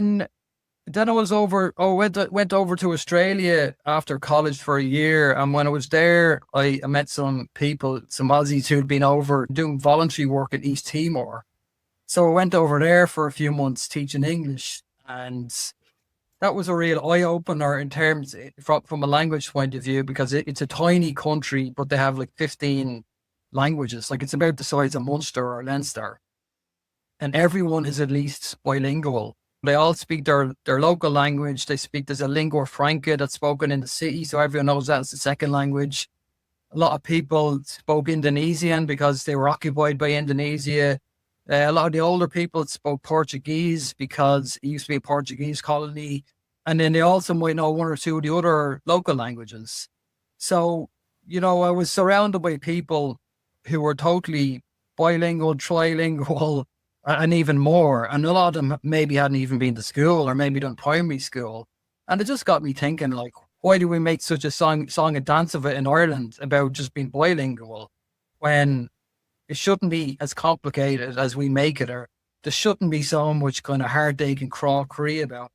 And then I was over, went over to Australia after college for a year. And when I was there, I met some people, some Aussies who'd been over doing voluntary work in East Timor. So I went over there for a few months teaching English. And that was a real eye opener in terms from a language point of view, because it's a tiny country, but they have like 15 languages. Like it's about the size of Munster or Leinster, and everyone is at least bilingual. They all speak their local language. There's a lingua franca that's spoken in the city, so everyone knows that's the second language. A lot of people spoke Indonesian because they were occupied by Indonesia. A lot of the older people spoke Portuguese because it used to be a Portuguese colony. And then they also might know one or two of the other local languages. So, I was surrounded by people who were totally bilingual, trilingual, and even more. And a lot of them maybe hadn't even been to school or maybe done primary school. And it just got me thinking, like, why do we make such a song and dance of it in Ireland about just being bilingual when it shouldn't be as complicated as we make it, or there shouldn't be so much kind of heartache and cry about.